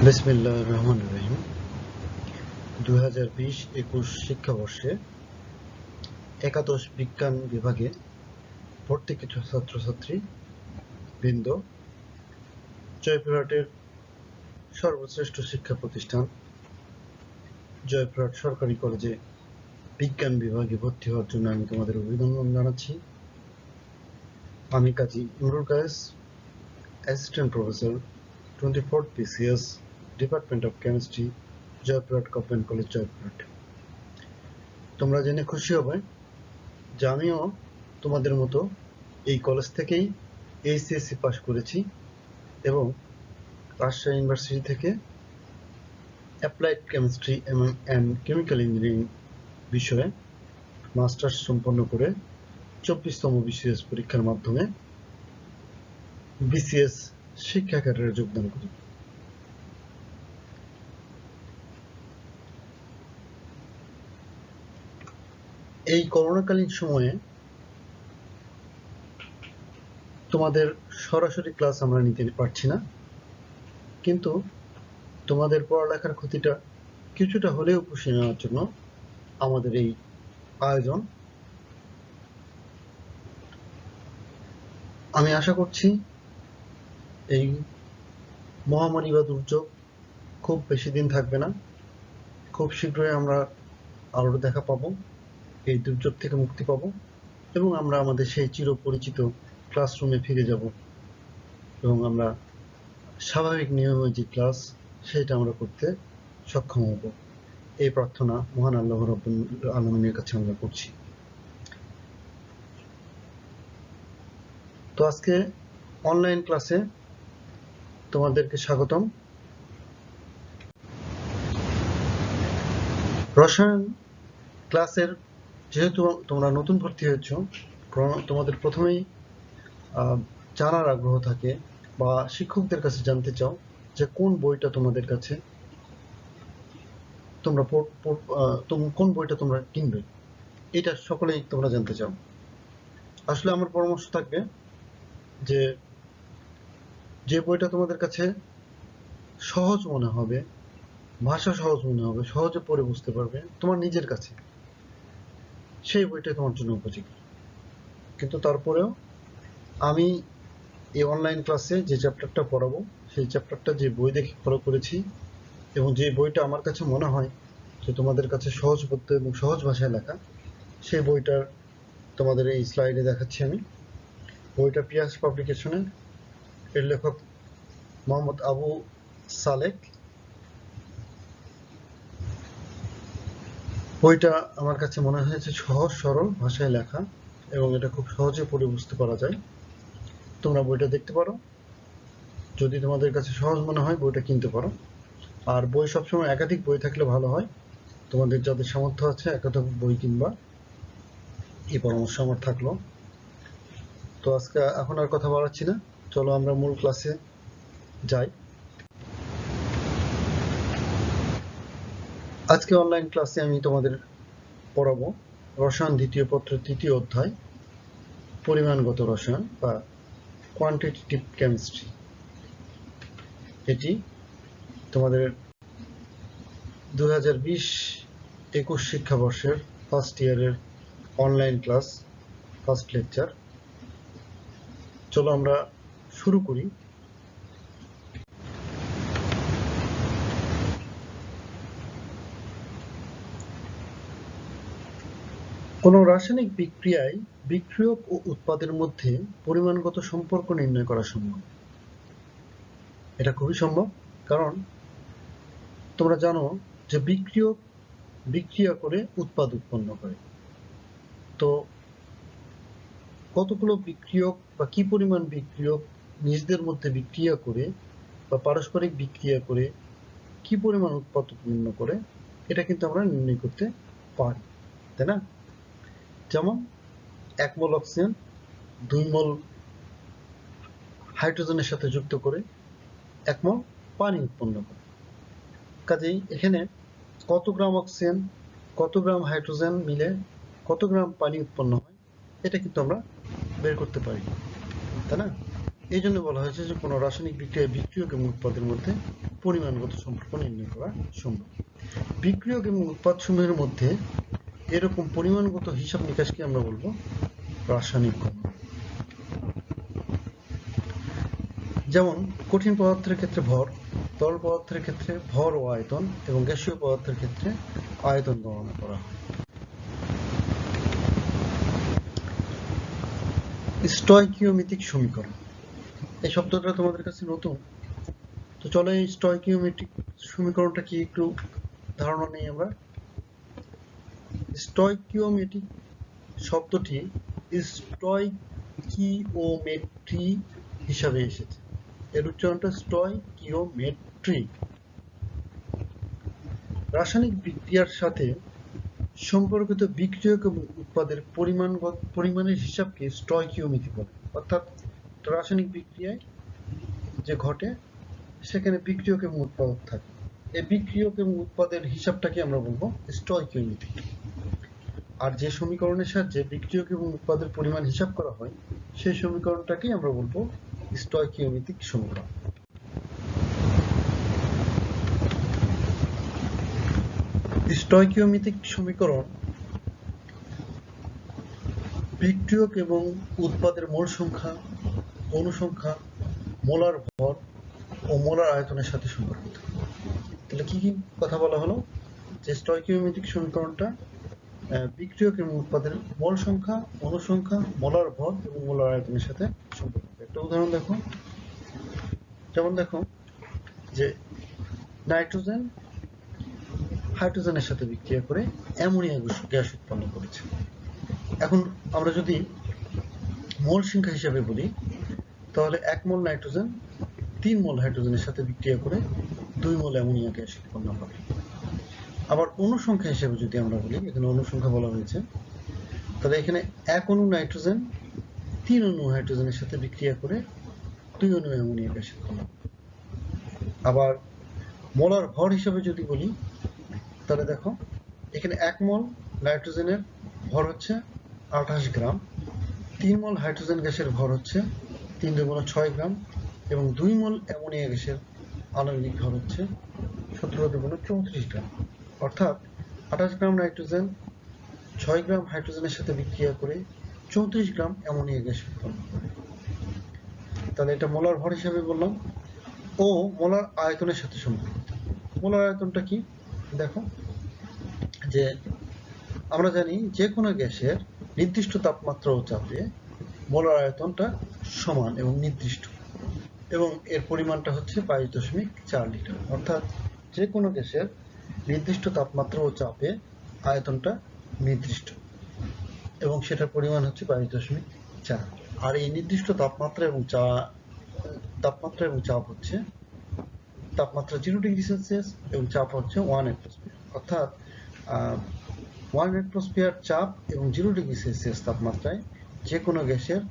বিসমিল্লাহির রহমানির রহিম। 2020-21 শিক্ষাবর্ষে একাদশ বিজ্ঞান বিভাগে ভর্তিকৃত ছাত্রছাত্রী বৃন্দ জয়পুরহাটের সর্বশ্রেষ্ঠ শিক্ষা প্রতিষ্ঠান জয়পুরহাট সরকারি কলেজে বিজ্ঞান বিভাগে ভর্তি হওয়ার জন্য আমি তোমাদের অভিনন্দন জানাচ্ছি। আমি Kazi Nurul Kayes, assistant professor, 24th BCS, department of chemistry, Joypurhat government college, Joypurhat. তোমরা জেনে খুশি হবে যে আমিও তোমাদের মতো এই কলেজ থেকেই এইচএসসি পাস করেছি এবং রাজশাহী ইউনিভার্সিটি থেকে applied chemistry and chemical engineering বিষয়ে মাস্টার্স সম্পন্ন করে 24তম বিসিএস পরীক্ষার মাধ্যমে বিসিএস শিক্ষা ক্যাডারে যোগদান করি। এই করোনাকালীন সময়ে তোমাদের সরাসরি ক্লাস আমরা নিতে পারছি না, কিন্তু তোমাদের পড়ালেখার ক্ষতিটা কিছুটা হলেও পুষিয়ে নেওয়ার জন্য আমাদের এই আয়োজন। আমি আশা করছি এই মহামারী বা দুর্যোগ খুব বেশি দিন থাকবে না, খুব শীঘ্রই আমরা আলোর দেখা পাবো, এই দুর্যোগ থেকে মুক্তি পাবো এবং আমরা আমাদের সেই চিরপরিচিত ক্লাসরুমে ফিরে যাব এবং আমরা স্বাভাবিক নিয়মে যে ক্লাস সেটা আমরা করতে সক্ষম হব। এই প্রার্থনা মহান আল্লাহ রাব্বুল আলামিনের কাছে আমরা করছি। তো আজকে অনলাইন ক্লাসে তোমাদেরকে স্বাগতম। রসায়ন ক্লাসের যেহেতু তোমরা নতুন ভর্তি হয়েছ, তোমাদের প্রথমেই জানার আগ্রহ থাকে বা শিক্ষকদের কাছে জানতে চাও যে কোন বইটা তোমাদের কাছে কোন বইটা তোমরা কিনবে, এটা সকলেই তোমরা জানতে চাও। আসলে আমার পরামর্শ থাকবে যে বইটা তোমাদের কাছে সহজ মনে হবে, ভাষা সহজ মনে হবে, সহজে পড়ে বুঝতে পারবে তোমার নিজের কাছে, সেই বইটা তোমার জন্য উপযোগী। কিন্তু তারপরেও আমি এই অনলাইন ক্লাসে যে চ্যাপ্টারটা পড়াবো সেই চ্যাপ্টারটা যে বই দেখে ফলো করেছি এবং যে বইটা আমার কাছে মনে হয় যে তোমাদের কাছে সহজবোধ্য এবং সহজ ভাষায় লেখা, সেই বইটার তোমাদের এই স্লাইডে দেখাচ্ছি আমি। বইটা পিয়াস পাবলিকেশনের, এর লেখক মোহাম্মদ আবু সালেক। বইটা আমার কাছে মনে হয়েছে সহজ সরল ভাষায় লেখা এবং এটা খুব সহজে পড়ে বুঝতে পারা যায়। তোমরা বইটা দেখতে পারো, যদি তোমাদের কাছে সহজ মনে হয় বইটা কিনতে পারো। আর বই সবসময় একাধিক বই থাকলে ভালো হয়, তোমাদের যাদের সামর্থ্য আছে একাধিক বই কিনবা, এই পরামর্শ আমার থাকলো। তো আজকে এখন আর কথা বাড়াচ্ছি না, চলো আমরা মূল ক্লাসে যাই। আজকে অনলাইন ক্লাসে আমি তোমাদের পড়াবো রসায়ন দ্বিতীয় পত্রের 3য় অধ্যায়, পরিমাণগত রসায়ন বা কোয়ান্টিটেটিভ কেমিস্ট্রি। এটি তোমাদের 2020-21 শিক্ষাবর্ষের ফার্স্ট ইয়ারের অনলাইন ক্লাস, ফার্স্ট লেকচার। চলো আমরা শুরু করি। কোনো রাসায়নিক বিক্রিয়ায় বিক্রিয়ক ও উৎপাদের মধ্যে পরিমাণগত সম্পর্ক নির্ণয় করা সম্ভব। এটা খুবই সম্ভব, কারণ তোমরা জানো যে বিক্রিয়ক বিক্রিয়া করে উৎপাদ উৎপন্ন করে। তো কতগুলো বিক্রিয়ক বা কি পরিমাণ বিক্রিয়ক নিজেদের মধ্যে বিক্রিয়া করে বা পারস্পরিক বিক্রিয়া করে কি পরিমাণ উৎপাদ উৎপন্ন করে, এটা কিন্তু আমরা নির্ণয় করতে পারি, তাই না? যেমন 1 মোল অক্সিজেন 2 মোল হাইড্রোজেনের সাথে যুক্ত করে 1 মোল পানি উৎপন্ন করে। কাজেই এখানে কত গ্রাম অক্সিজেন কত গ্রাম হাইড্রোজেন মিলে কত গ্রাম পানি উৎপন্ন হয়, এটা কিন্তু আমরা বের করতে পারি, তাই না? এই জন্য বলা হয়েছে যে কোনো রাসায়নিক বিক্রিয়ায় বিক্রিয়ক এবং উৎপাদের মধ্যে পরিমাণগত সম্পর্ক নির্ণয় করা সম্ভব। বিক্রিয়ক এবং উৎপাদ সমূহের মধ্যে এরকম পরিমাণগত হিসাব নিকাশকে আমরা বলবো রাসায়নিক গণনা। যেমন কঠিন পদার্থের ক্ষেত্রে ভর, তরল পদার্থের ক্ষেত্রে ভর ও আয়তন এবং গ্যাসীয় পদার্থের ক্ষেত্রে আয়তন গণনা করা হয়। স্টয়কিওমেট্রিক সমীকরণ, এই শব্দটা তোমাদের কাছে নতুন, তো চলো এই স্টয়কিওমেট্রিক সমীকরণটা কি একটু ধারণা নেই আমরা। স্টয়কিওমেট্রিক শব্দটি স্টয়কিওমেট্রি হিসাবে এসেছে, এর উচ্চারণটা স্টয়কিওমেট্রিক। রাসায়নিক বিক্রিয়ার সাথে সম্পর্কিত বিক্রিয়ক এবং উৎপাদের পরিমাণের হিসাবকে স্টয়কিওমেট্রি বলে। অর্থাৎ রাসায়নিক বিক্রিয়ায় যে ঘটে সেখানে বিক্রিয়ক এবং উৎপাদক থাকে, এই বিক্রিয়ক এবং উৎপাদের হিসাবটাকে আমরা বলবো স্টয়কিওমেট্রি। আর যে সমীকরণের সাহায্যে বিক্রিয়ক এবং উৎপাদের পরিমাণ হিসাব করা হয় সেই সমীকরণটাকেই আমরা বলবো স্টয়কিওমেট্রিক সমীকরণ। স্টয়কিওমেট্রিক সমীকরণ বিক্রিয়ক এবং উৎপাদের মোল সংখ্যা, অণু সংখ্যা, মোলার ভর ও মোলার আয়তনের সাথে সম্পর্কিত। তাহলে কি কি কথা বলা হলো, যে স্টয়কিওমেট্রিক সমীকরণটা বিক্রিয়ক এবং উৎপাদের মোল সংখ্যা, অণু সংখ্যা, মোলার ভর এবং মোলার আয়তনের সাথে সম্পর্কিত। একটা উদাহরণ দেখো, যেমন দেখো যে নাইট্রোজেন হাইড্রোজেনের সাথে বিক্রিয়া করে অ্যামোনিয়া গ্যাস উৎপন্ন করেছে। এখন আমরা যদি মোল সংখ্যা হিসাবে বলি তাহলে 1 মোল নাইট্রোজেন 3 মোল হাইড্রোজেনের সাথে বিক্রিয়া করে 2 মোল অ্যামোনিয়া গ্যাস উৎপন্ন করে। আবার অণু সংখ্যা হিসেবে যদি আমরা বলি, এখানে অণু সংখ্যা বলা হয়েছে, তাহলে এখানে 1 অণু নাইট্রোজেন 3 অণু হাইড্রোজেনের সাথে বিক্রিয়া করে 2 অণু অ্যামোনিয়া গ্যাস উৎপন্ন করে। আবার মোলার ভর হিসেবে যদি বলি তাহলে দেখো এখানে 1 মোল নাইট্রোজেনের ভর হচ্ছে 28 গ্রাম, 3 মোল হাইড্রোজেন গ্যাসের ভর হচ্ছে 3 × 6 গ্রাম এবং 2 মোল অ্যামোনিয়া গ্যাসের আণবিক ভর হচ্ছে 17 × 34 গ্রাম। অর্থাৎ 28 গ্রাম নাইট্রোজেন 6 গ্রাম হাইড্রোজেনের সাথে বিক্রিয়া করে 34 গ্রাম অ্যামোনিয়া গ্যাস উৎপন্ন করে। তাহলে এটা মোলার ভর হিসেবে বললাম। ও মোলার আয়তনের সাথে সম্পর্কিত। মোলার আয়তনটা কি দেখো, যে আমরা জানি যে কোনো গ্যাসের নির্দিষ্ট তাপমাত্রা ও চাপে মোলার আয়তনটা সমান এবং নির্দিষ্ট, এবং এর পরিমাণটা হচ্ছে 22.4 লিটার। অর্থাৎ যে কোনো গ্যাসের নির্দিষ্ট তাপমাত্রা ও চাপে আয়তনটা নির্দিষ্ট এবং সেটার পরিমাণ হচ্ছে 22.4। আর এই নির্দিষ্ট তাপমাত্রা এবং চাপ হচ্ছে তাপমাত্রা 0 ডিগ্রি সেলসিয়াস এবং চাপ হচ্ছে 1 হেক্টোস্ফিয়ার। অর্থাৎ 1 হেক্টোস্ফিয়ার চাপ এবং 0 ডিগ্রি সেলসিয়াস তাপমাত্রায় যে কোনো গ্যাসের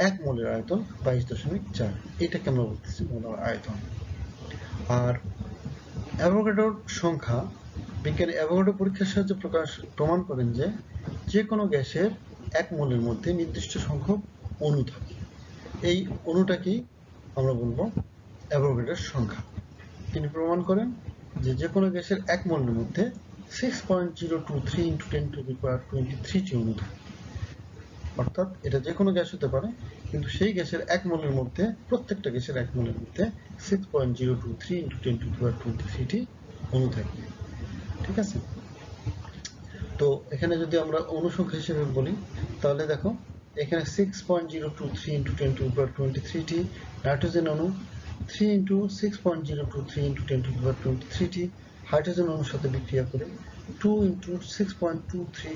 1 মোলের আয়তন 22.4, এটাকে আমরা বলতেছি মোলার আয়তন। আর অ্যাভোগাড্রোর সংখ্যা, বিজ্ঞানী অ্যাভোগাড্রো পরীক্ষার সাহায্যে প্রমাণ করেন যে যে কোনো গ্যাসের 1 মোলের মধ্যে নির্দিষ্ট সংখ্যক অণু থাকে, এই অণুটাকেই আমরা বলবো অ্যাভোগাড্রোর সংখ্যা। তিনি প্রমাণ করেন যে যে কোনো গ্যাসের 1 মোলের মধ্যে 6.023 × 10⁻23 টি অণু থাকে। অর্থাৎ এটা যে কোনো গ্যাস হতে পারে, কিন্তু সেই গ্যাসের 1 মোলের মধ্যে, প্রত্যেকটা গ্যাসের 1 মোলের মধ্যে 6.023 × 10⁻23 টি অণু থাকে। ঠিক আছে, তো এখানে যদি আমরা অণু সংখ্যা হিসেবে বলি তাহলে দেখো এখানে 6.023 × 10⁻23 টি নাইট্রোজেন অণু, 3 × 6.023 × 10⁻23 টি হাইড্রোজেন অণুর সাথে বিক্রিয়া করে 2 × 6.023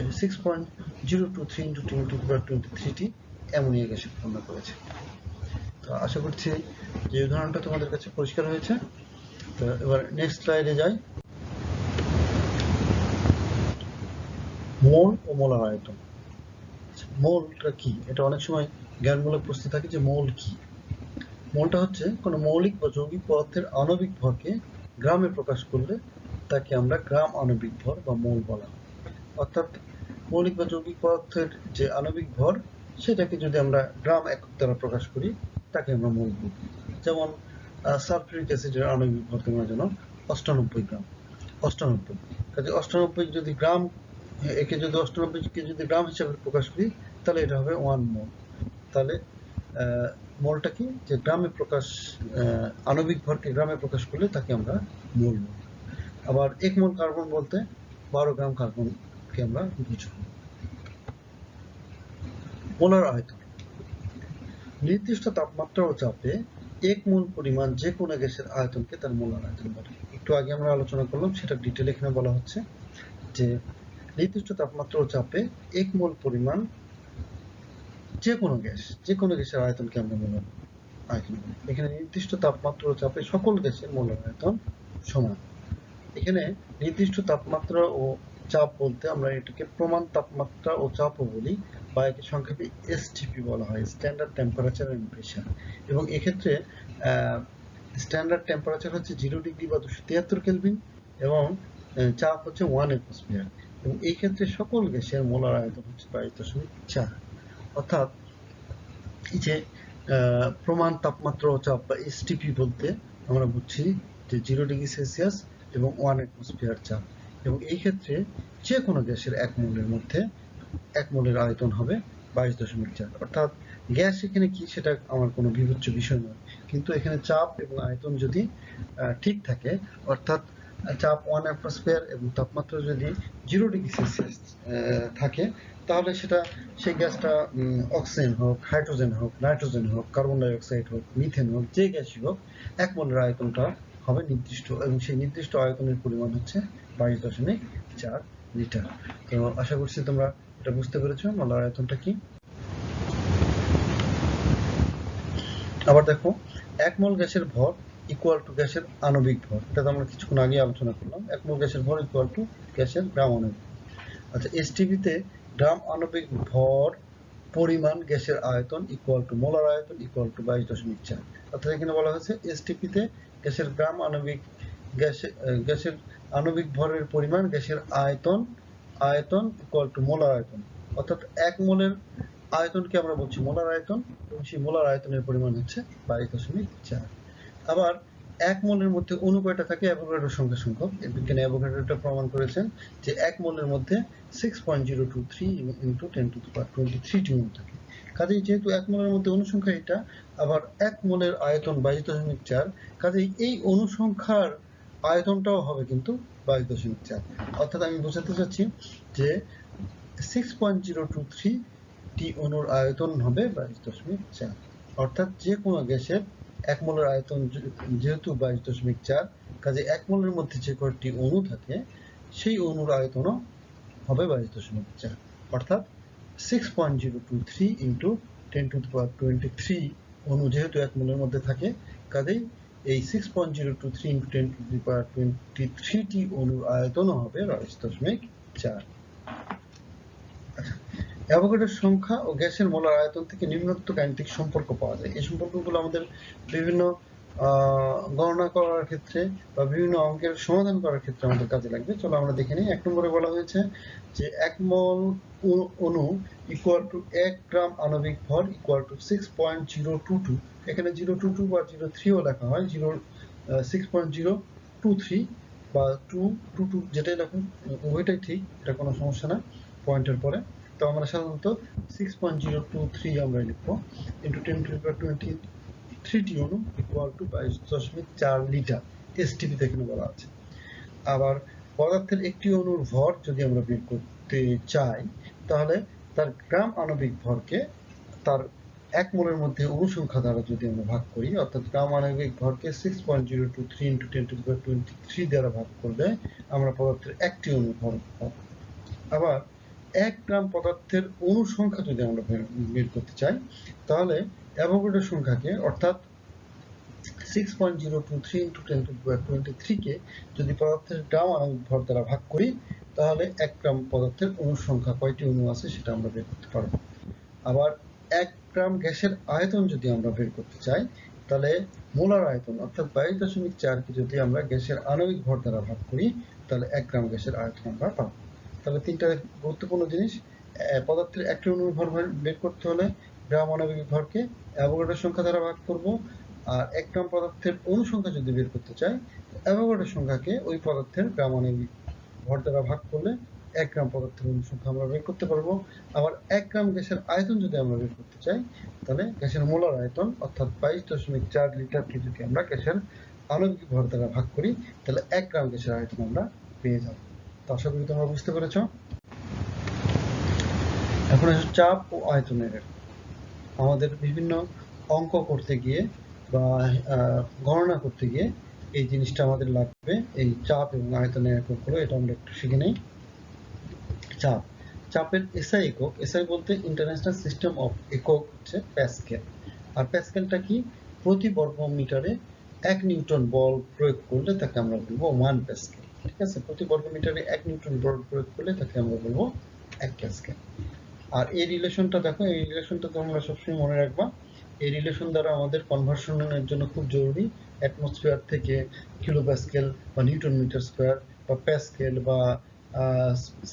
× 10⁻23 টি অ্যামোনিয়া গ্যাস উৎপন্ন করেছে। তো আশা করছি যে উদাহরণটা তোমাদের কাছে পরিষ্কার হয়েছে। তো এবার নেক্সট স্লাইডে যাই। মোল ও মোলার আয়তন। মোলটা কি, এটা অনেক সময় জ্ঞানমূলক প্রশ্ন থাকে যে মোল কি। মোলটা হচ্ছে কোনো মৌলিক বা যৌগিক পদার্থের আণবিক ভরকে গ্রামে প্রকাশ করলে তাকে আমরা গ্রাম আণবিক ভর বা মোল বলা হয়। অর্থাৎ মৌলিক বা যৌগিক পদার্থের যে আণবিক ভর সেটাকে যদি আমরা গ্রাম একক দ্বারা প্রকাশ করি তাকে আমরা মোল বলি। যেমন সালফিউরিক অ্যাসিডের আণবিক ভর তোমরা জানো 98 গ্রাম। 98, কাজে 98 যদি গ্রাম, একে যদি 98 কে যদি গ্রাম হিসাবে প্রকাশ করি তাহলে এটা হবে 1 মোল। তাহলে মোলটা কি, যে গ্রামে প্রকাশ, আণবিক ভরকে গ্রামে প্রকাশ করলে তাকে আমরা মোল বলি। আবার 1 মোল কার্বন বলতে 12 গ্রাম কার্বনকে আমরা বুঝব। মোলার আয়তন, নির্দিষ্ট তাপমাত্রা ও চাপে 1 মোল পরিমাণ যে কোনো গ্যাসের আয়তনকে তার মোলার আয়তন বলে। একটু আগে আমরা আলোচনা করলাম, সেটা ডিটেল এখানে বলা হচ্ছে যে নির্দিষ্ট তাপমাত্রা ও চাপে 1 মোল পরিমাণ যে কোনো গ্যাসের আয়তনকে আমরা মোলার আয়তন বলি। এখানে নির্দিষ্ট তাপমাত্রা ও চাপে সকল গ্যাসের মোলার আয়তন সমান। এখানে নির্দিষ্ট তাপমাত্রা ও চাপ বলতে আমরা এটাকে প্রমাণ তাপমাত্রা ও চাপও বলি, বা একে সংক্ষেপে এসটিপি বলা হয়, স্ট্যান্ডার্ড টেম্পারেচার এন্ড প্রেসার। এবং এক্ষেত্রে স্ট্যান্ডার্ড টেম্পারেচার হচ্ছে 0 ডিগ্রি বা 273 কেলভিন, এবং চাপ হচ্ছে 1 অ্যাটমসফিয়ার। এবং এই ক্ষেত্রে সকল গ্যাসের মোলার আয়তন হচ্ছে 22.4। অর্থাৎ এই যে প্রমাণ তাপমাত্রা ও চাপ বা এসটিপি বলতে আমরা বুঝছি যে 0 ডিগ্রি সেলসিয়াস এবং 1 অ্যাটমসফিয়ার চাপ। এবং এই ক্ষেত্রে যে কোনো গ্যাসের 1 মোলের মধ্যে 1 মোলের আয়তন হবে 22.4। অর্থাৎ গ্যাস এখানে কি সেটা আমার কোনো বিবেচ্য বিষয় নয়, কিন্তু এখানে চাপ এবং আয়তন যদি ঠিক থাকে, অর্থাৎ চাপ 1 অ্যাটমসফিয়ার এবং তাপমাত্রা যদি 0 ডিগ্রি সেলসিয়াস থাকে, তাহলে সেটা সেই গ্যাসটা অক্সিজেন হোক, হাইড্রোজেন হোক, নাইট্রোজেন হোক, কার্বন ডাই অক্সাইড হোক, মিথেন হোক, যে গ্যাসই হোক, 1 মোলের আয়তনটা হবে নির্দিষ্ট, এবং সেই নির্দিষ্ট আয়তনের পরিমাণ হচ্ছে 22.4 লিটার। তো আশা করছি তোমরা এটা বুঝতে পেরেছো মোলার আয়তনটা কি। আবার দেখো, 1 মোল গ্যাসের ভর ইকুয়াল টু গ্যাসের আণবিক ভর, এটা তো আমরা কিছুক্ষণ আগে আলোচনা করলাম। 1 মোল গ্যাসের ভর ইকুয়াল টু গ্যাসের গ্রাম আণবিক। আচ্ছা, এসটিপিতে গ্রাম আণবিক ভর পরিমাণ গ্যাসের আয়তন ইকুয়াল টু মোলার আয়তন ইকুয়াল টু 22.4। অর্থাৎ এখানে বলা হয়েছে এসটিপিতে গ্যাসের গ্রাম আণবিক গ্যাসের আণবিক ভরের পরিমাণ গ্যাসের আয়তন ইকুয়াল টু মোলার আয়তন। অর্থাৎ 1 মোলের আয়তনকে আমরা বলছি মোলার আয়তন, এবং সেই মোলার আয়তনের পরিমাণ হচ্ছে 22.4। আবার 1 মোলের মধ্যে অণু কয়টা থাকে? অ্যাভোগাড্রো সংখ্যা সংখ্যক। বিজ্ঞানী অ্যাভোগাড্রো এটা প্রমাণ করেছেন যে 1 মোলের মধ্যে 6.023 into 10⁻23 টি অণু থাকে। কাজেই যেহেতু 1 মোলের মধ্যে অণু সংখ্যা এটা, আবার 1 মোলের আয়তন 22.4, কাজেই এই অণু সংখ্যার আয়তনটাও হবে কিন্তু 22.4। অর্থাৎ আমি বোঝাতে চাচ্ছি যে 6.023 টি অণুর আয়তন হবে 22.4। অর্থাৎ যে কোনো গ্যাসের 1 মোলের আয়তন যেহেতু 22.4, কাজে 1 মোলের মধ্যে যে কয়টি অণু থাকে সেই অণুর আয়তনও হবে 22.4। অর্থাৎ 6.023 into 10⁻23 অণু যেহেতু 1 মোলের মধ্যে থাকে, কাজেই এই 6.023 into 10⁻23 টি অণুর আয়তনও হবে 22.4। আচ্ছা, অ্যাভোগাড্রোর সংখ্যা ও গ্যাসের মোলার আয়তন থেকে নিম্নোক্ত গাণিতিক সম্পর্ক পাওয়া যায়। এই সম্পর্কগুলো আমাদের বিভিন্ন গণনা করার ক্ষেত্রে বা বিভিন্ন অঙ্কের সমাধান করার ক্ষেত্রে আমাদের কাজে লাগবে। চলো আমরা দেখে নিই। 1 নম্বরে বলা হয়েছে যে 1 মোল অণু ইকুয়াল টু 1 গ্রাম আণবিক ভর ইকুয়াল টু 6.022। এখানে 022 বা 03 ও লেখা হয়, 6.023 বা 222 যেটাই লেখুন উভয়টাই ঠিক, এটা কোনো সমস্যা না পয়েন্টের পরে। তো আমরা সাধারণত 6.023 আমরা লিখবো ইন্টু 10⁻23 টি অণু ইকুয়াল টু 22.4 লিটার। এসটিপি এখানে বলা আছে। আবার পদার্থের একটি অণুর ভর যদি আমরা বের করতে চাই, তাহলে তার গ্রাম আণবিক ভরকে তার 1 মোলের মধ্যে অণু সংখ্যা দ্বারা যদি আমরা ভাগ করি, অর্থাৎ গ্রাম আণবিক ভরকে 6.023 into 10⁻23 দ্বারা ভাগ করলে আমরা পদার্থের একটি অণুর ভর পাবো। আবার 1 গ্রাম পদার্থের অণু সংখ্যা যদি আমরা বের করতে চাই, তাহলে অ্যাভোগাড্রো সংখ্যাকে অর্থাৎ 6.023 into 10⁻23 কে যদি পদার্থের গ্রাম আণবিক ভর দ্বারা ভাগ করি, তাহলে 1 গ্রাম পদার্থের অণু সংখ্যা কয়টি অণু আছে সেটা আমরা বের করতে পারবো। আবার 1 গ্রাম গ্যাসের আয়তন যদি আমরা বের করতে চাই, তাহলে মোলার আয়তন অর্থাৎ 22.4 কে যদি আমরা গ্যাসের আণবিক ভর দ্বারা ভাগ করি, তাহলে 1 গ্রাম গ্যাসের আয়তন আমরা পাবো। তাহলে তিনটা গুরুত্বপূর্ণ জিনিস। পদার্থের একটি অণুর ভর বের করতে হলে গ্রাম আণবিক ভরকে অ্যাভোগাড্রো সংখ্যা দ্বারা ভাগ করব, আর 1 গ্রাম পদার্থের অণু সংখ্যা যদি বের করতে চাই, অ্যাভোগাড্রো সংখ্যাকে ওই পদার্থের গ্রাম আণবিক ভর দ্বারা ভাগ করলে 1 গ্রাম পদার্থের অণু সংখ্যা আমরা বের করতে পারবো। আবার 1 গ্রাম গ্যাসের আয়তন যদি আমরা বের করতে চাই, তাহলে গ্যাসের মোলার আয়তন অর্থাৎ 22.4 লিটারকে যদি আমরা গ্যাসের আণবিক ভর দ্বারা ভাগ করি, তাহলে 1 গ্রাম গ্যাসের আয়তন আমরা পেয়ে যাব। তো আশা করি তোমরা বুঝতে পেরেছো। এখন আসলে চাপ ও আয়তনের আমাদের বিভিন্ন অঙ্ক করতে গিয়ে বা গণনা করতে গিয়ে এই জিনিসটা আমাদের লাগবে। এই চাপ এবং আয়তনের এককগুলো এটা আমরা একটু শিখে নেই। চাপ, চাপের এসআই একক, এসআই বলতে ইন্টারন্যাশনাল সিস্টেম অফ একক হচ্ছে প্যাসকেল। আর প্যাসকেলটা কি? প্রতি বর্গ মিটারে 1 নিউটন বল প্রয়োগ করলে তাকে আমরা বলবো 1 প্যাসকেল। ঠিক আছে, প্রতি বর্গ মিটারে 1 নিউটন বল প্রয়োগ করলে তাকে আমরা বলবো 1 প্যাসকেল। আর এই রিলেশনটা দেখো, এই রিলেশনটা তোমরা সবসময় মনে রাখবা। এই রিলেশন দ্বারা আমাদের কনভার্সনের জন্য খুব জরুরি। অ্যাটমসফিয়ার থেকে কিলো প্যাসকেল বা নিউটন মিটার স্কয়ার বা প্যাসকেল বা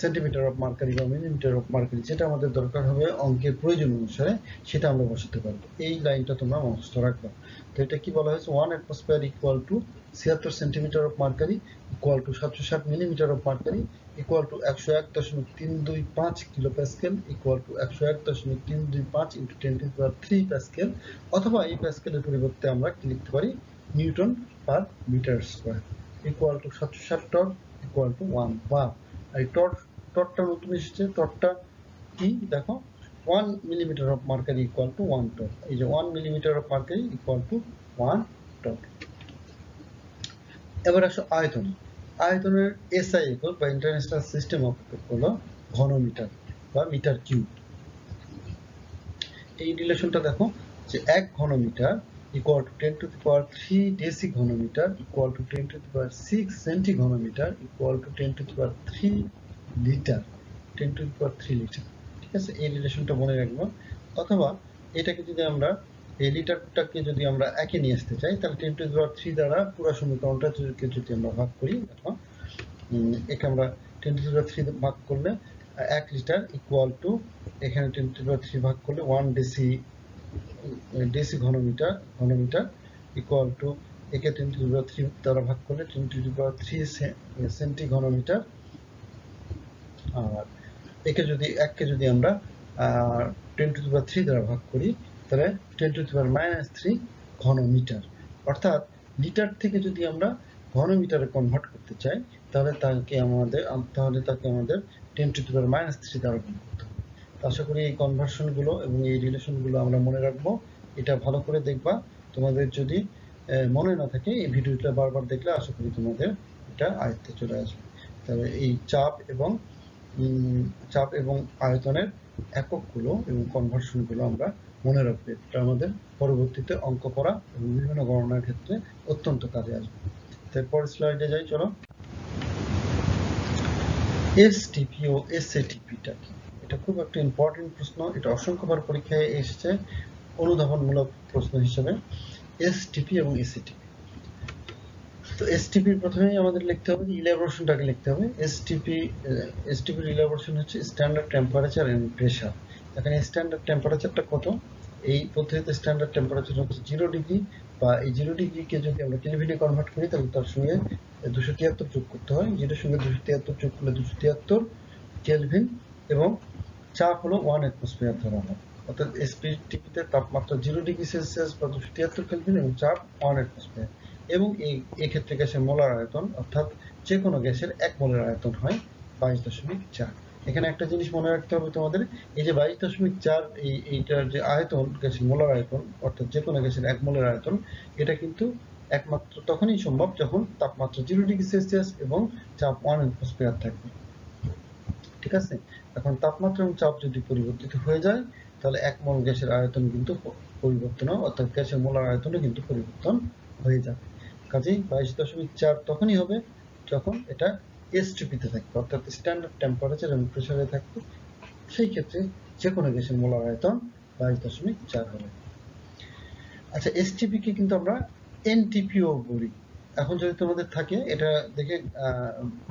সেন্টিমিটার অফ মার্কারি বা মিলিমিটার অফ মার্কারি, যেটা আমাদের দরকার হবে অঙ্কের প্রয়োজন অনুসারে, সেটা আমরা বসাতে পারবো। এই লাইনটা তোমরা মুখস্থ রাখবা। তো এটা কি বলা হয়েছে? 1 atmosphere equal to 76 centimetre of mercury equal to 760 millimetre of mercury equal to 101.325 kilo pascal equal to 101.325 into 10⁻³ pascal, অথবা এই প্যাসকেলের পরিবর্তে আমরা কি লিখতে পারি? Newton per metre square equal to 760 torr equal to 1 bar. আর এই টর্কটা নতুন এসেছে, টর্কটা কি দেখো, 1 millimetre of mercury equal to 1 torr. এই যে 1 millimetre of mercury equal to 1 torque. এবার আসো আয়তন। আয়তনের এসআই একক বা ইন্টারন্যাশনাল সিস্টেম অফ একক হলো ঘনমিটার বা মিটার কিউব। এই রিলেশনটা দেখো যে 1 ঘনমিটার ইকুয়াল টু 10⁻³ ডেসি ঘনমিটার ইকুয়াল টু 10⁻6 সেন্টি ঘনমিটার ইকুয়াল টু 10⁻³ লিটার, 10⁻³ লিটার। ঠিক আছে, এই রিলেশনটা মনে রাখবো। অথবা এটাকে যদি আমরা এই লিটারটাকে যদি আমরা একে নিয়ে আসতে চাই, তাহলে 10⁻³ দ্বারা পুরো সমীকরণটাকে যদি আমরা ভাগ করি, দেখো একে আমরা 10⁻³ ভাগ করলে 1 লিটার ইকুয়াল টু, এখানে 10⁻³ ভাগ করলে 1 ডেসি ঘনমিটার ইকুয়াল টু, একে 10⁻³ দ্বারা ভাগ করলে 10⁻³ সেন্টি ঘনমিটার। আর একে যদি আমরা 10⁻³ দ্বারা ভাগ করি, তাহলে 10⁻³ ঘনমিটার। অর্থাৎ লিটার থেকে যদি আমরা ঘনমিটারে কনভার্ট করতে চাই, তাহলে তাকে আমাদের 10⁻³ দ্বারা গুণ করতে হবে। আশা করি এই কনভার্সনগুলো এবং এই রিলেশনগুলো আমরা মনে রাখবো। এটা ভালো করে দেখবা। তোমাদের যদি মনে না থাকে, এই ভিডিওটা বারবার দেখলে আশা করি তোমাদের এটা আয়ত্তে চলে আসবে। তবে এই চাপ এবং আয়তনের এককগুলো এবং কনভার্সনগুলো আমরা মনে রাখবো। এটা আমাদের পরবর্তীতে অঙ্ক করা এবং বিভিন্ন গণনার ক্ষেত্রে অত্যন্ত কাজে আসবে। তারপর স্লাইডে যাই, চলো। এসটিপি ও এসএটিপিটা কি? এটা খুব একটা ইম্পর্টেন্ট প্রশ্ন। এটা অসংখ্যবার পরীক্ষায় এসেছে অনুধাবনমূলক প্রশ্ন হিসেবে। এসটিপি এবং এসএটিপি। তো এসটিপির প্রথমেই আমাদের লিখতে হবে, ইলাবোরেশনটাকে লিখতে হবে। এসটিপির ইলাবোরেশন হচ্ছে স্ট্যান্ডার্ড টেম্পারেচার এন্ড প্রেসার। এখানে স্ট্যান্ডার্ড টেম্পারেচারটা কত? এই পদ্ধতিতে স্ট্যান্ডার্ড টেম্পারেচার হচ্ছে 0 ডিগ্রি, বা এই 0 ডিগ্রিকে যদি আমরা কেলভিনে কনভার্ট করি, তাহলে তার সঙ্গে 273 যোগ করতে হয়। 0 সঙ্গে 273 যোগ করলে 273 কেলভিন, এবং চাপ হলো 1 অ্যাটমসফিয়ার ধরা হয়। অর্থাৎ এসটিপিতে তাপমাত্রা 0 ডিগ্রি সেলসিয়াস বা 273 কেলভিন এবং চাপ 1 অ্যাটমসফিয়ার। এবং এই ক্ষেত্রে গ্যাসের মোলার আয়তন, অর্থাৎ যে কোনো গ্যাসের 1 মোলের আয়তন হয় 22.4। এখানে একটা জিনিস মনে রাখতে হবে তোমাদের, এই যে 22.4 এইটার যে আয়তন, গ্যাসের মোলার আয়তন, অর্থাৎ যে কোনো গ্যাসের 1 মোলের আয়তন, এটা কিন্তু একমাত্র তখনই সম্ভব যখন তাপমাত্রা 0 ডিগ্রি সেলসিয়াস এবং চাপ 1 অ্যাটমসফিয়ার থাকবে। ঠিক আছে, এখন তাপমাত্রা এবং চাপ যদি পরিবর্তিত হয়ে যায়, তাহলে 1 মোল গ্যাসের আয়তন কিন্তু পরিবর্তন, অর্থাৎ গ্যাসের মোলার আয়তনও কিন্তু পরিবর্তন হয়ে যাবে। কাজেই 22.4 তখনই হবে যখন এটা এসটিপিতে থাকবে, অর্থাৎ স্ট্যান্ডার্ড টেম্পারেচার এবং প্রেসারে থাকবে। সেই ক্ষেত্রে যে কোনো গ্যাসের মোলার আয়তন 22.4 হবে। আচ্ছা, এসটিপি কে কিন্তু আমরা এনটিপিও বলি। এখন যদি তোমাদের থাকে, এটা দেখে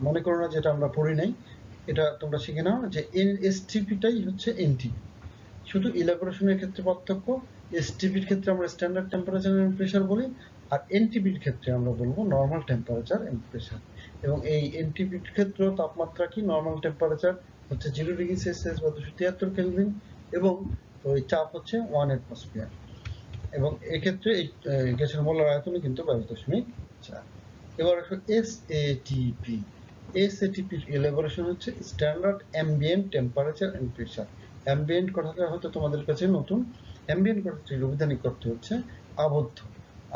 মনে করো না যেটা আমরা পড়ি নাই, এটা তোমরা শিখে নাও যে এসটিপিটাই হচ্ছে এনটিপি। শুধু ইলাবোরেশনের ক্ষেত্রে পার্থক্য, এসটিপির ক্ষেত্রে আমরা স্ট্যান্ডার্ড টেম্পারেচার এন্ড প্রেসার বলি, আর এনটিপির ক্ষেত্রে আমরা বলবো নর্মাল টেম্পারেচার এন্ড প্রেসার। এবং এই এনটিপির ক্ষেত্রে তাপমাত্রা কি, নর্মাল টেম্পারেচার হচ্ছে 0°C বা 273 কেলভিন, এবং ওই চাপ হচ্ছে 1 অ্যাটমসফিয়ার। এবং এক্ষেত্রে এই গ্যাসের মোলার আয়তনও কিন্তু 22.4। এবার আসো এসএটিপি। এসএটিপির এলাবোরেশন হচ্ছে standard ambient temperature and pressure. Ambient কথাটা হয়তো তোমাদের কাছে নতুন। অ্যাম্বিয়েন্ট কথাটির অভিধানিক অর্থ হচ্ছে আবদ্ধ।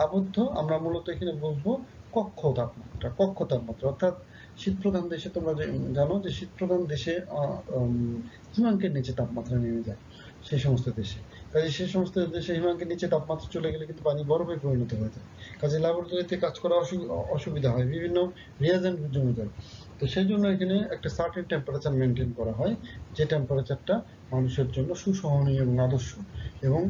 আবদ্ধ আমরা মূলত এখানে বুঝবো কক্ষ তাপমাত্রা। কক্ষ তাপমাত্রা অর্থাৎ শীতপ্রধান দেশে তোমরা জানো যে শীতপ্রধান দেশে হিমাঙ্কের নিচে তাপমাত্রা নেমে যায় সেই সমস্ত দেশে। কাজে সেই সমস্ত দেশে হিমাঙ্কের নিচে তাপমাত্রা চলে গেলে কিন্তু পানি বরফে পরিণত হয়ে যায়। কাজে ল্যাবরেটরিতে কাজ করা অসুবিধা হয়, বিভিন্ন রিয়াজেন্ট জমে যায়। তো সেই জন্য এখানে একটা সার্টেন টেম্পারেচার মেনটেন করা হয়, যে টেম্পারেচারটা মানুষের জন্য সুসহনীয় এবং আদর্শ। এবং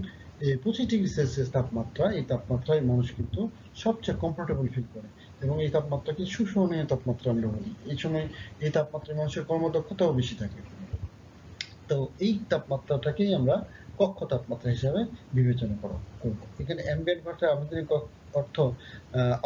এই 25°C তাপমাত্রা, এই তাপমাত্রায় মানুষ কিন্তু সবচেয়ে কমফোর্টেবল ফিল করে, এবং এই তাপমাত্রাকে সুসহনীয় তাপমাত্রা আমরা বলি। এই সময় এই তাপমাত্রায় মানুষের কর্মদক্ষতাও বেশি থাকে। তো এই তাপমাত্রাটাকেই আমরা কক্ষ তাপমাত্রা হিসাবে বিবেচনা করব। এখানে অ্যাম্বিয়েন্ট ভাষার আবেদনিক অর্থ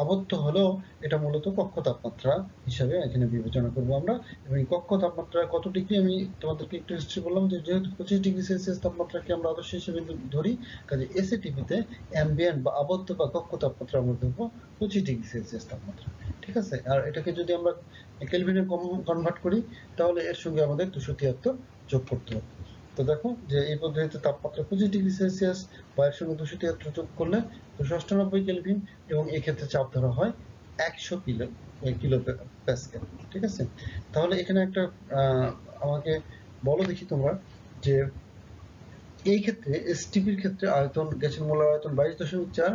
আবদ্ধ হলেও এটা মূলত কক্ষ তাপমাত্রা হিসাবে এখানে বিবেচনা করব আমরা। এবং এই কক্ষ তাপমাত্রা কত ডিগ্রি আমি তোমাদেরকে একটু হিস্ট্রি বললাম, যে যেহেতু 25°C তাপমাত্রাকে আমরা আদর্শ হিসেবে ধরি, কাজে এসএটিপিতে অ্যাম্বিয়েন্ট বা আবদ্ধ বা কক্ষ তাপমাত্রা আমরা ধরবো 25°C তাপমাত্রা। ঠিক আছে। আর এটাকে যদি আমরা কেলভিনে কনভার্ট করি তাহলে এর সঙ্গে আমাদের 273 যোগ করতে হবে। তো দেখো যে এই পদ্ধতিতে তাপমাত্রা 25°C বা এর সঙ্গে 273 যোগ করলে 298 কেলভিন, এবং এই ক্ষেত্রে চাপ ধরা হয় 100 কিলো প্যাসকেল। ঠিক আছে। তাহলে এখানে একটা আমাকে বলো দেখি তোমরা, যে এই ক্ষেত্রে এসটিপির ক্ষেত্রে আয়তন, গ্যাসের মোলার আয়তন 22.4,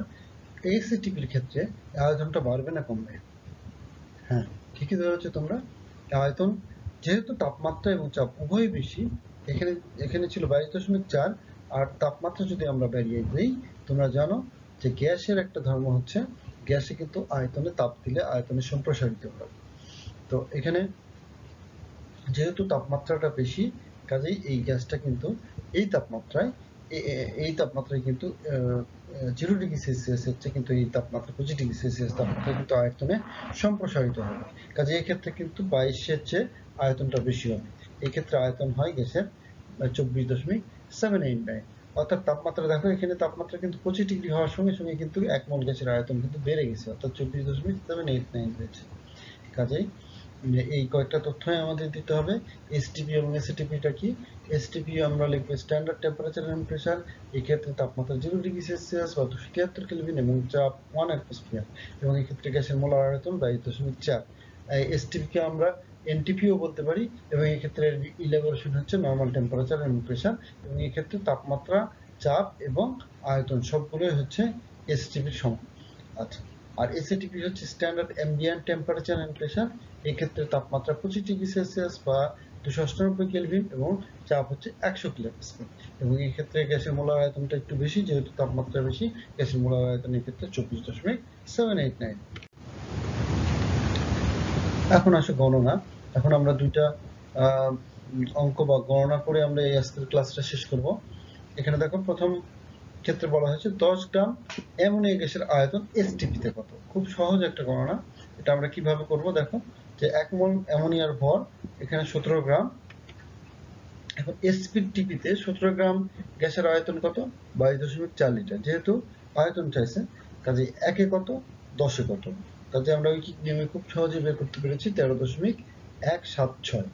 এসটিপির ক্ষেত্রে আয়তনটা বাড়বে না কমবে? হ্যাঁ, ঠিকই ধরেছ তোমরা। আয়তন যেহেতু তাপমাত্রা এবং চাপ উভয়ই বেশি, এখানে ছিল 22.4, আর তাপমাত্রা যদি আমরা বাড়িয়ে দিই, তোমরা জানো যে গ্যাসের একটা ধর্ম হচ্ছে গ্যাসে কিন্তু আয়তনে তাপ দিলে আয়তনে সম্প্রসারিত হয়। তো এখানে যেহেতু তাপমাত্রাটা বেশি, কাজেই এই গ্যাসটা কিন্তু এই তাপমাত্রায় কিন্তু 0°C হচ্ছে, কিন্তু এই তাপমাত্রা 25°C তাপমাত্রা কিন্তু আয়তনে সম্প্রসারিত হবে। কাজে এই ক্ষেত্রে কিন্তু 22-এর চেয়ে আয়তনটা বেশি হবে। এই ক্ষেত্রে আয়তন হয় গ্যাসের 24.789। অর্থাৎ তাপমাত্রা দেখো, এখানে তাপমাত্রা কিন্তু 25° হওয়ার সঙ্গে সঙ্গে কিন্তু 1 মোল গ্যাসের আয়তন কিন্তু বেড়ে গেছে, অর্থাৎ 24.789 হয়েছে। কাজেই এই কয়েকটা তথ্যই আমাদের দিতে হবে। এসটিপি এবং এসএটিপিটা কি? এসটিপি আমরা লিখবো স্ট্যান্ডার্ড টেম্পারেচার এন্ড প্রেসার। এই ক্ষেত্রে তাপমাত্রা 0°C বা 273 কেলভিন এবং চাপ 1 অ্যাটমসফিয়ার, এবং এই ক্ষেত্রে গ্যাসের মোলার আয়তন 22.4। এসটিপি কে আমরা এনটিপিও বলতে পারি, এবং এই ক্ষেত্রে ইলাবোরেশন হচ্ছে নর্মাল টেম্পারেচার এন্ড প্রেসার, এবং এই ক্ষেত্রে তাপমাত্রা, চাপ এবং আয়তন সবগুলোই হচ্ছে এসটিপির সমান। আচ্ছা, আর এসএটিপি হচ্ছে standard ambient temperature and pressure. এই ক্ষেত্রে তাপমাত্রা 25°C বা 298 কেলভিন, এবং চাপ হচ্ছে 100 কিলোপ্যাসকেল। এবং এই ক্ষেত্রে গ্যাসের মোলার আয়তনটা একটু বেশি, যেহেতু তাপমাত্রা বেশি, গ্যাসের মোলার আয়তন এই ক্ষেত্রে 24.789। এখন আসো গণনা। এখন আমরা দুইটা অঙ্ক বা গণনা করে আমরা এই আজকের ক্লাসটা শেষ করব। এখানে দেখো, প্রথম ক্ষেত্রে বলা হয়েছে 10 গ্রাম অ্যামোনিয়া গ্যাসের আয়তন এসটিপিতে কত। খুব সহজ একটা গণনা। এটা আমরা কিভাবে করব দেখো, যে 1 মোল অ্যামোনিয়ার ভর এখানে 17 গ্রাম। এখন এসটিপিতে 17 গ্রাম গ্যাসের আয়তন কত? 22.4 লিটার। যেহেতু আয়তন চাইছে, কাজে একে কত, 10-এ কত, কাজে আমরা ঐকিক নিয়মে খুব সহজে বের করতে পেরেছি 13.176।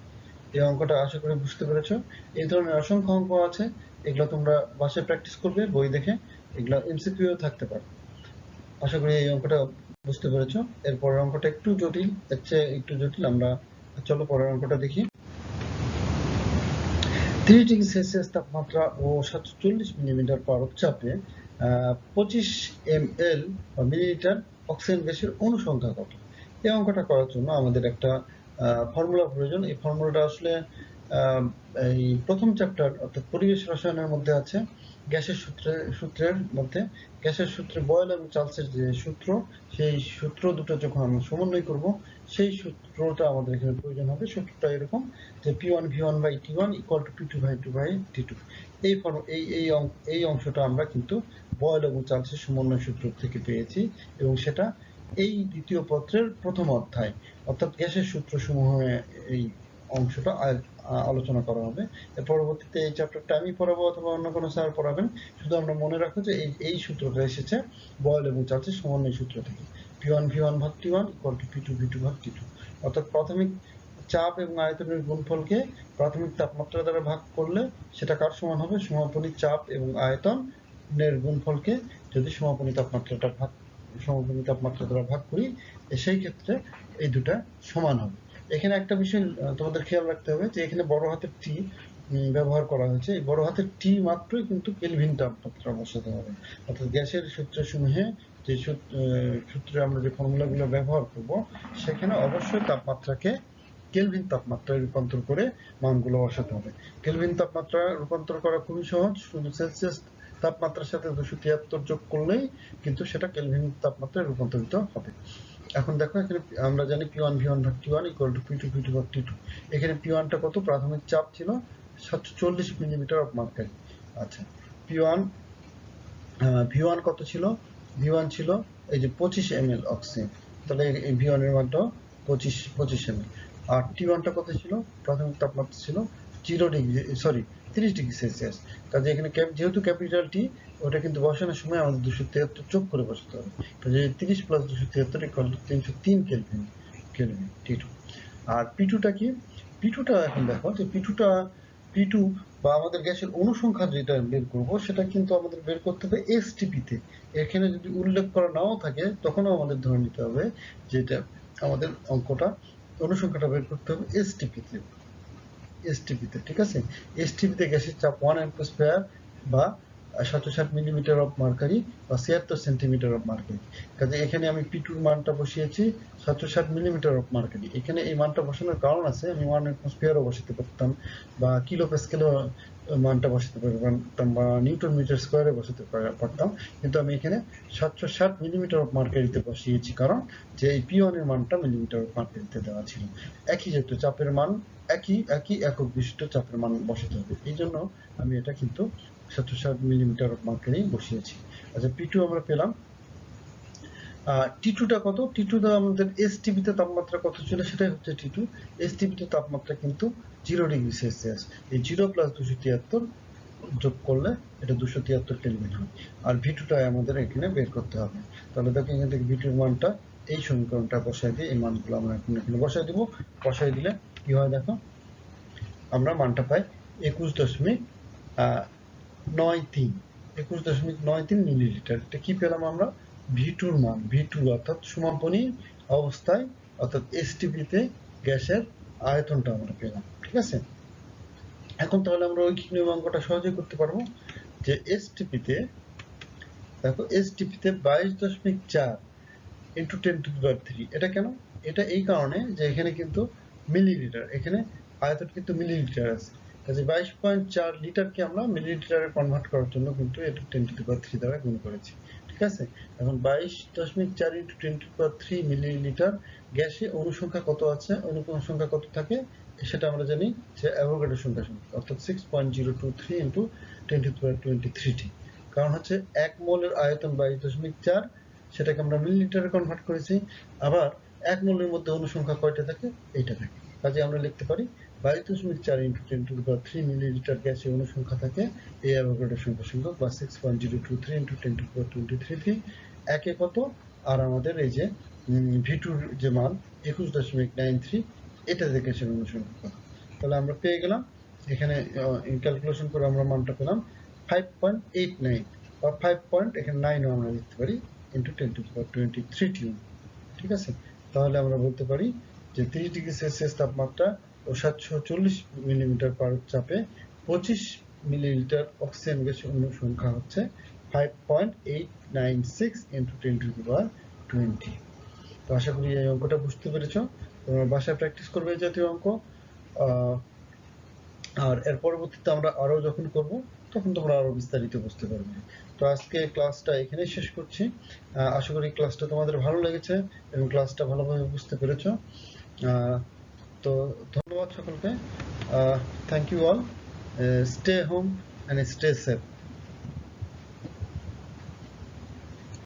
এই অঙ্কটা আশা করি বুঝতে পেরেছো। এই ধরনের অসংখ্য অঙ্ক আছে, এগুলো তোমরা বাসায় প্র্যাকটিস করবে বই দেখে, এগুলো এমসিকিউ থাকতে পারে। আশা করি এই অঙ্কটা বুঝতে পেরেছো। এর পরের অঙ্কটা একটু জটিল, এর চেয়ে একটু জটিল। আমরা চলো পরের অঙ্কটা দেখি। 30°C তাপমাত্রা ও 740 মিলিমিটার পারদ চাপে 25 ml বা মিলিলিটার অক্সিজেন গ্যাসের অণু সংখ্যা কত? এই অঙ্কটা করার জন্য আমাদের একটা ফর্মুলা প্রয়োজন। এই ফর্মুলাটা আসলে এই প্রথম চ্যাপ্টার অর্থাৎ পরিবেশ রসায়নের মধ্যে আছে। গ্যাসের সূত্রের মধ্যে গ্যাসের সূত্রে বয়েল এবং চার্লসের যে সূত্র, সেই সূত্র দুটো যখন আমরা সমন্বয় করব, সেই সূত্রটা আমাদের এখানে প্রয়োজন হবে। সূত্রটা এরকম যে P1 V1 by T1 equal to P2 by 2 by T2। এই অংশটা আমরা কিন্তু বয়েল এবং চার্লসের সমন্বয় সূত্র থেকে পেয়েছি, এবং সেটা এই দ্বিতীয় পত্রের প্রথম অধ্যায়, অর্থাৎ গ্যাসের সূত্রসমূহ এই অংশটা আলোচনা করা হবে। এর পরবর্তীতে এই চ্যাপ্টারটা আমি পড়াবো অথবা অন্য কোনো স্যার পড়াবেন। শুধু আমরা মনে রাখো যে এই সূত্রটা এসেছে বয়েল এবং চার্লসের সমন্বয় সূত্র থেকে। P1 V1 ভাগ T1 equal to P2 V2 ভাগ T2। অর্থাৎ প্রাথমিক চাপ এবং আয়তনের গুণফলকে প্রাথমিক তাপমাত্রা দ্বারা ভাগ করলে সেটা কার সমান হবে? সমাপনী চাপ এবং আয়তনের গুণফলকে যদি সমাপনী তাপমাত্রা দ্বারা ভাগ করি, সেই ক্ষেত্রে এই দুটা সমান হবে। এখানে একটা বিষয় তোমাদের খেয়াল রাখতে হবে যে এখানে বড় হাতের টি ব্যবহার করা হয়েছে। এই বড় হাতের টি মাত্রই কিন্তু কেলভিন তাপমাত্রা বসাতে হবে। অর্থাৎ গ্যাসের সূত্রসমূহে যে সূত্রে আমরা যে ফর্মুলাগুলো ব্যবহার করব, সেখানে অবশ্যই তাপমাত্রাকে কেলভিন তাপমাত্রায় রূপান্তর করে মানগুলো বসাতে হবে। কেলভিন তাপমাত্রা রূপান্তর করা খুবই সহজ। শুধু সেলসিয়াস তাপমাত্রার সাথে 273 যোগ করলেই কিন্তু সেটা কেলভিন তাপমাত্রায় রূপান্তরিত হবে। এখন দেখো, এখানে আমরা জানি P1 V1 ভাগ T1 equal to P2 V2 ভাগ T2। এখানে P1 টা কত? প্রাথমিক চাপ ছিল 740 মিলিমিটার অফ মার্কারি। আচ্ছা, V1 কত ছিল? V1 ছিল এই যে 25 ml অক্সিজেন, তাহলে এই V1 এর মানটা 25 ml। আর T1 টা কত ছিল? প্রাথমিক তাপমাত্রা ছিল 30 ডিগ্রি সেলসিয়াস। কাজে এখানে যেহেতু ক্যাপিটাল টি, ওটা কিন্তু বসানোর সময় আমাদের 273 যোগ করে বসাতে হবে। কাজে 30 plus 273 equal to 303 kelvin T2। আর P2 টা কি? P2 টা এখন দেখো যে P2 বা আমাদের গ্যাসের অনুসংখ্যা যেটা বের করব, সেটা কিন্তু আমাদের বের করতে হবে এসটিপি তে। এখানে যদি উল্লেখ করা নাও থাকে, তখনও আমাদের ধরে নিতে হবে যে এটা আমাদের অঙ্কটা, অনুসংখ্যাটা বের করতে হবে এসটিপি তে। ঠিক আছে? এসটিপি তে গ্যাসের চাপ 1 অ্যাটমোস্ফিয়ার বা 760 মিলিমিটার অফ মার্কারি বা 76 সেন্টিমিটার অফ মার্কারি। কাজে এখানে আমি P2 এর মানটা বসিয়েছি 760 মিলিমিটার অফ মার্কারি। এখানে এই মানটা বসানোর কারণ আছে, আমি 1 অ্যাটমোস্ফিয়ারও বসাতে পারতাম, বা কিলো প্যাসকেলও মানটা বসাতে পারতাম, বা নিউটন মিটার স্কয়ারে বসাতে পারতাম, কিন্তু আমি এখানে 760 মিলিমিটার অফ মার্কারিতে বসিয়েছি, কারণ যে এই P1 এর মানটা মিলিমিটার অফ মার্কারিতে দেওয়া ছিল। একই যেহেতু চাপের মান একই একক বিশিষ্ট চাপের মান বসাতে হবে, এই জন্য আমি এটা কিন্তু 760 মিলিমিটার অফ মার্কারি বসিয়েছি। আচ্ছা, P2 আমরা পেলাম। T2 টা কত? T2 টা আমাদের এসটিপি তে তাপমাত্রা কত ছিল, সেটাই হচ্ছে T2। এসটিপি তে তাপমাত্রা কিন্তু 0 ডিগ্রি সেলসিয়াস। এই 0 প্লাস 273 যোগ করলে এটা 273 কেলভিন হয়। আর V2 টা আমাদের এখানে বের করতে হবে। তাহলে দেখো, এখান থেকে V2 এর মানটা এই সমীকরণটা বসাই দিয়ে এই মানগুলো আমরা এখানে বসাই দিব। বসাই দিলে কি হয় দেখো, আমরা মানটা পাই 21.93 মিলিলিটার। এটা কি পেলাম আমরা? V2 এর মান, V2 অর্থাৎ সমাপনী অবস্থায়, অর্থাৎ এসটিপি তে গ্যাসের আয়তনটা আমরা পেলাম। ঠিক আছে? এখন তাহলে আমরা ঐকিক নিয়ম অঙ্কটা সহজেই করতে পারবো। যে এসটিপি তে দেখো, এসটিপি তে 22.4 ইন্টু 10⁻³ এটা কেন? এটা এই কারণে যে এখানে কিন্তু মিলিলিটার, এখানে আয়তন কিন্তু মিলিলিটার আছে। কাজে 22.4 লিটারকে আমরা মিলিলিটারে কনভার্ট করার জন্য কিন্তু এটা 10⁻³ দ্বারা গুণ করেছি। ঠিক আছে? এখন 22.4 ইন্টু 10⁻³ মিলিলিটার গ্যাসে অনুসংখ্যা কত আছে, অনুসংখ্যা কত থাকে সেটা আমরা জানি যে অ্যাভোগাড্রো সংখ্যা, অর্থাৎ 6.023 ইন্টু 10⁻23t। কারণ হচ্ছে 1 মোলের আয়তন 22.4, সেটাকে আমরা মিলিলিটারে কনভার্ট করেছি। আবার 1 মোলের মধ্যে অনুসংখ্যা কয়টা থাকে? এইটা থাকে। কাজে আমরা লিখতে পারি 22.4 ইন্টু 10⁻³ মিলিলিটার গ্যাসে অনুসংখ্যা থাকে এই অ্যাভোগাড্রো সংখ্যক, বা 6.023 ইন্টু 10⁻23। একে কত? আর আমাদের এই যে V2 যে মান 21.93, এটা থেকে সে অনুসংখ্যা কত। তাহলে আমরা পেয়ে গেলাম, এখানে ক্যালকুলেশন করে আমরা মানটা পেলাম 5.89, বা 5. এখানে 9ও আমরা লিখতে পারি, ইন্টু 10⁻23t। ঠিক আছে? তাহলে আমরা বলতে পারি যে 30 ডিগ্রি সেলসিয়াস তাপমাত্রা ও 740 মিলিমিটার পারদ চাপে 25 মিলিলিটার অক্সিজেন গ্যাসের অনুসংখ্যা হচ্ছে 5.896 ইন্টু 10⁻20। তো আশা করি এই অঙ্কটা বুঝতে পেরেছো। তোমরা বাসায় প্র্যাকটিস করবে এই জাতীয় অঙ্ক। আর এর পরবর্তীতে আমরা আরো যখন করব, তখন তোমরা আরো বিস্তারিত বুঝতে পারবে। তো আজকে ক্লাসটা এখানে শেষ করছি। আশা করি ক্লাসটা তোমাদের ভালো লেগেছে এবং ক্লাসটা ভালোভাবে বুঝতে পেরেছো। তো ধন্যবাদ সকলকে। Thank you all. Stay home and stay safe.